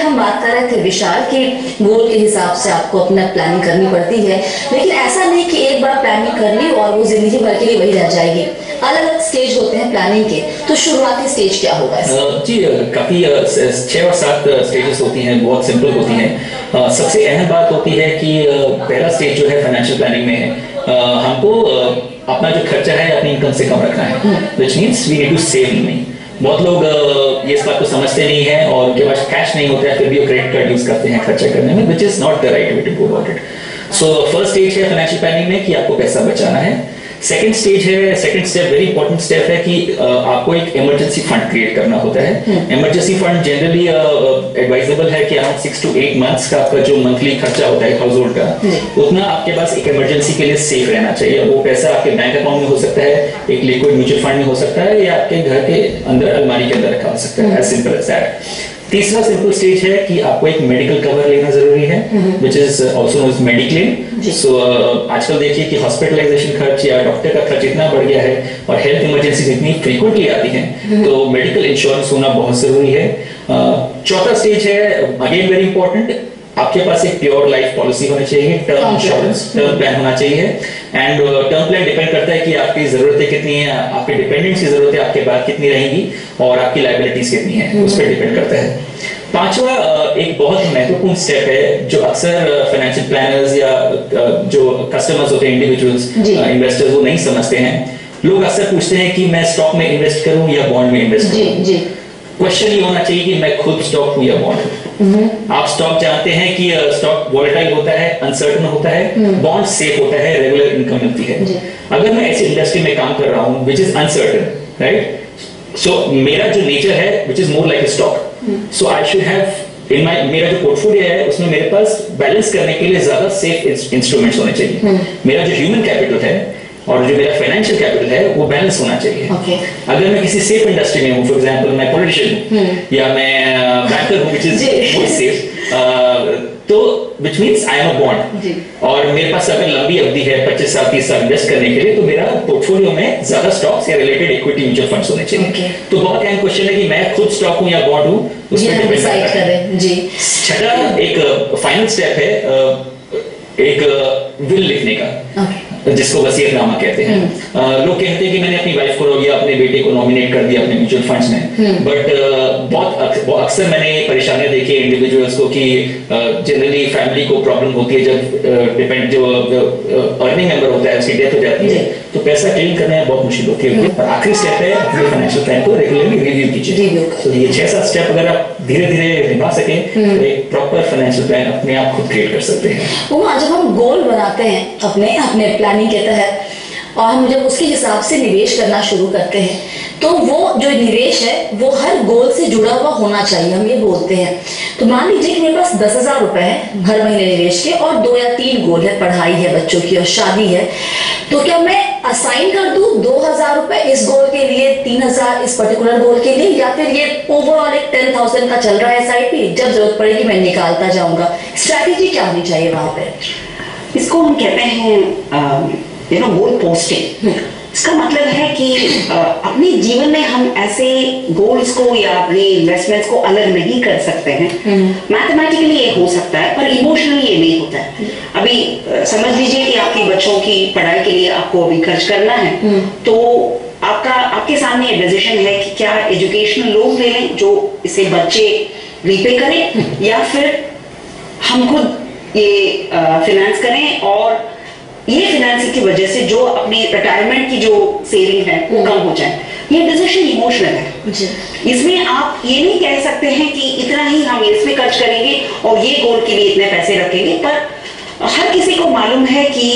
हम बात कर रहे थे विशाल कि गोल के हिसाब से आपको अपना प्लानिंग करनी पड़ती है, लेकिन ऐसा नहीं कि एक बार प्लानिंग कर ली और वो जिंदगी भर के लिए वही रह जाएगी। अलग अलग स्टेज होते हैं प्लानिंग के, तो शुरुआती स्टेज क्या होगा? जी काफी 6 और 7 स्टेजेस होती हैं, बहुत सिंपल होती हैं। सबसे अहम बात होती है कि पहला स्टेज जो है फाइनेंशियल प्लानिंग में है, हमको अपना जो खर्चा है अपनी इनकम से कम रखना है, which means we need to save money. बहुत लोग ये इस बात को समझते नहीं है और उनके पास कैश नहीं होता है, फिर भी वो क्रेडिट कार्ड यूज करते हैं खर्चा करने में, which is not the right way to go about it. So first stage है फाइनेंशियल प्लानिंग में कि आपको पैसा बचाना है। Second step very important step है कि आपको एक इमरजेंसी फंड क्रिएट करना होता है। इमरजेंसी फंड जनरली एडवाइजेबल है कि अराउंड 6 to 8 months का आपका जो मंथली खर्चा होता है हाउस होल्ड का, उतना आपके पास एक इमरजेंसी के लिए सेफ रहना चाहिए। वो पैसा आपके बैंक अकाउंट में हो सकता है, एक लिक्विड म्यूचुअल फंड में हो सकता है, या आपके घर के अंदर अलमारी के अंदर रखा हो सकता है, एज सिंपल एज दैट। तीसरा सिंपल स्टेज है कि आपको एक मेडिकल कवर लेना जरूरी है, which is also known as mediclaim. So आजकल देखिए कि हॉस्पिटलाइजेशन खर्च या डॉक्टर का खर्च इतना बढ़ गया है और हेल्थ इमरजेंसी इतनी फ्रीक्वेंटली आती हैं, तो मेडिकल इंश्योरेंस होना बहुत जरूरी है। चौथा स्टेज है अगेन वेरी इंपॉर्टेंट, आपके पास एक प्योर लाइफ पॉलिसी होनी चाहिए, टर्म इंश्योरेंस, टर्म प्लान होना चाहिए। एंड टर्म प्लान डिपेंड करता है कि आपकी जरूरतें कितनी है, आपके डिपेंडेंट्स की जरूरतें आपके बाद कितनी रहेंगी और आपकी लायबिलिटीज कितनी है, उस पर डिपेंड करता है। पांचवा एक बहुत महत्वपूर्ण स्टेप है जो अक्सर फाइनेंशियल प्लानर्स या जो कस्टमर्स होते हैं, इंडिविजुअल्स इन्वेस्टर्स, वो नहीं समझते हैं। लोग अक्सर पूछते हैं कि मैं स्टॉक में इन्वेस्ट करूं या बॉन्ड में इन्वेस्ट करूं। क्वेश्चन ये होना चाहिए कि मैं खुद स्टॉक हूं या बॉन्ड। आप स्टॉक जानते हैं कि स्टॉक वॉलेटाइल होता है, अनसर्टन होता है, बॉन्ड सेफ होता है, रेगुलर इनकम मिलती है। अगर मैं ऐसी इंडस्ट्री में काम कर रहा हूं विच इज अनसर्टन, राइट, सो मेरा जो नेचर है which is more like a stock, so I should have in my, मेरा जो पोर्टफोलियो है उसमें मेरे पास बैलेंस करने के लिए ज्यादा सेफ इंस्ट्रूमेंट्स होने चाहिए। मेरा जो ह्यूमन कैपिटल है और जो मेरा फाइनेंशियल कैपिटल है वो बैलेंस होना चाहिए। अगर मैं किसी सेफ इंडस्ट्री में हूँ, फॉर एग्जांपल मैं पॉलिटिशियन हूँ या मैं बैंकर हूँ विच इज मोर सेफ, तो which means I am a bond, और मेरे पास अगर लंबी अवधि है 25 साल 30 साल इन्वेस्ट करने के लिए, तो मेरा पोर्टफोलियो में ज्यादा स्टॉक्स या रिलेटेड इक्विटी म्यूचुअल फंड्स होने चाहिए। तो बहुत अहम क्वेश्चन है कि मैं खुद स्टॉक हूँ या बॉन्ड हूँ, उसमें डिपेंड करता है। छठा एक फाइनल स्टेप है एक विल लिखने का, जिसको वसीयतनामा कहते हैं। लोग कहते हैं कि मैंने अपनी वाइफ को या अपने बेटे को नॉमिनेट कर दिया अपने म्यूचुअल फंड्स में, बट बहुत अक्सर मैंने परेशानियां देखी इंडिविजुअल्स को कि जनरली फैमिली को प्रॉब्लम होती है जब डिपेंड जो अर्निंग मेंबर होता है उसकी डेथ हो जाती है, तो पैसा क्लेम करना बहुत मुश्किल होती है। और आखिरी स्टेप है अपने फाइनेंशियल प्लान को रेगुलरली रिव्यू कीजिए। तो ये 6-7 स्टेप अगर आप धीरे धीरे निभा सके तो एक प्रॉपर फाइनेंशियल प्लान अपने आप खुद क्रिएट कर सकते हैं। जब हम गोल बनाते हैं अपने प्लानिंग के तहत और हम जब उसके हिसाब से निवेश करना शुरू करते हैं, तो वो जो निवेश है वो हर गोल से जुड़ा हुआ होना चाहिए, हम ये बोलते हैं। तो मान लीजिए कि मेरे पास 10,000 रुपए है हर महीने निवेश के और 2 या 3 गोल है, पढ़ाई है बच्चों की और शादी है, तो क्या मैं असाइन कर दूं 2,000 रुपए इस गोल के लिए, 3,000 इस पर्टिकुलर गोल के लिए, या फिर ये ओवरऑल एक 10,000 का चल रहा है SIP, जब जरूरत पड़ेगी मैं निकालता जाऊंगा? स्ट्रैटेजी क्या होनी चाहिए वहां पे? इसको हम कहते हैं गोल पोस्टिंग। इसका मतलब है कि अपने जीवन में हम ऐसे गोल्स को या अपने इन्वेस्टमेंट्स को अलग नहीं कर सकते हैं। मैथमेटिकली ये हो सकता है पर इमोशनली ये नहीं होता है। अभी समझ लीजिए कि आपके बच्चों की पढ़ाई के लिए आपको अभी खर्च करना है, तो आपके सामने ये डिसीजन है कि क्या एजुकेशनल लोन ले लें जो इसे बच्चे रीपे करें, या फिर हम खुद ये फिनेंस करें और ये फिनेंसिंग की वजह से जो अपने रिटायरमेंट की जो सेविंग है वो कम हो जाए। ये डिसीजन इमोशनल है। इसमें आप ये नहीं कह सकते हैं कि इतना ही हम इसमें खर्च करेंगे और ये गोल के लिए इतने पैसे रखेंगे, पर हर किसी को मालूम है कि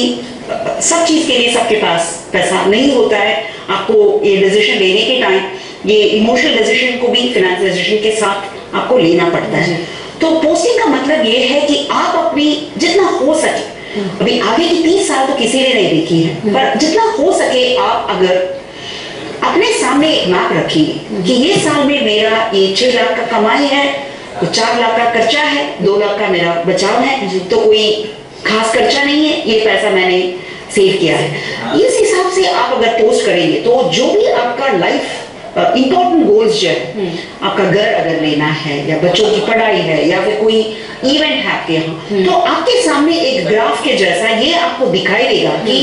सब चीज के लिए सबके पास पैसा नहीं होता है। आपको ये डिसीजन लेने के टाइम ये इमोशनल डिसीजन को भी फाइनेंस डिसीजन के साथ आपको लेना पड़ता है। तो पोस्टिंग का मतलब ये है कि आप अपनी जितना हो सके, अभी आगे की 30 साल तो किसी ने नहीं देखी है, पर जितना हो सके आप अगर अपने सामने एक मैप रखिए कि ये साल में मेरा ये 6 लाख का कमाई है, तो 4 लाख का खर्चा है, 2 लाख का मेरा बचाव है, तो कोई खास खर्चा नहीं है, ये पैसा मैंने सेव किया है। इस हिसाब से आप अगर पोस्ट करेंगे तो जो भी आपका लाइफ इंपॉर्टेंट गोल्स जो है, आपका घर अगर लेना है या बच्चों की पढ़ाई है या फिर कोई इवेंट है आपके यहाँ, तो आपके सामने एक ग्राफ के जैसा ये आपको दिखाई देगा कि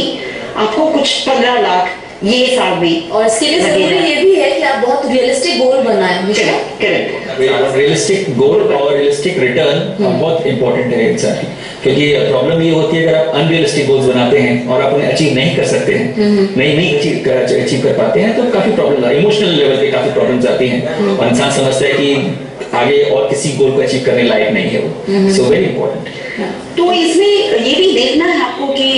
आपको कुछ 15 लाख ये साल में, और इसके लिए जरूरी ये भी है कि आप बहुत रियलिस्टिक गोल बनाएं। करेक्ट, रियलिस्टिक गोल और रियलिस्टिक रिटर्न बहुत इंपॉर्टेंट है इंसान की, क्योंकि प्रॉब्लम ये होती है अगर आप अनरियलिस्टिक गोल्स बनाते हैं और आप उन्हें अचीव नहीं कर सकते हैं, नहीं अचीव कर पाते हैं, तो काफी प्रॉब्लम, इमोशनल लेवल पे काफी प्रॉब्लम्स आती हैं और इंसान समझता है कि आगे और किसी गोल को अचीव करने लायक नहीं है वो। So very important. तो इसमें ये भी देखना है आपको कि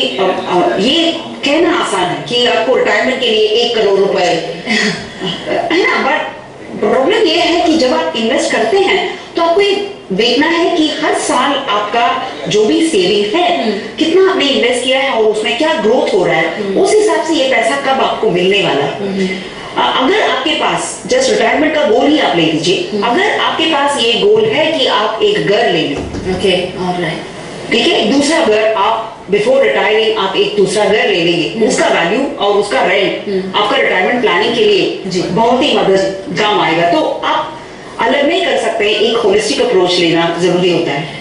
ये कहना आसान है कि आपको रिटायरमेंट के लिए 1 करोड़ रुपए है ना, बट प्रॉब्लम ये है कि जब आप इन्वेस्ट करते हैं तो आपको ये देखना है कि हर साल आपका जो भी सेविंग है कितना आपने इन्वेस्ट किया है और उसमें क्या ग्रोथ हो रहा है, उस हिसाब से ये पैसा कब आपको मिलने वाला है। अगर आपके पास जस्ट रिटायरमेंट का गोल ही आप ले लीजिए, अगर आपके पास ये गोल है कि आप एक घर ले लें, ओके, ऑलराइट, ठीक है, दूसरा घर आप बिफोर रिटायरिंग आप एक दूसरा घर ले लेंगे, उसका वैल्यू और उसका रेंट आपका रिटायरमेंट प्लानिंग के लिए बहुत ही मदद काम आएगा। तो आप अलग नहीं कर सकते, एक होलिस्टिक अप्रोच लेना जरूरी होता है।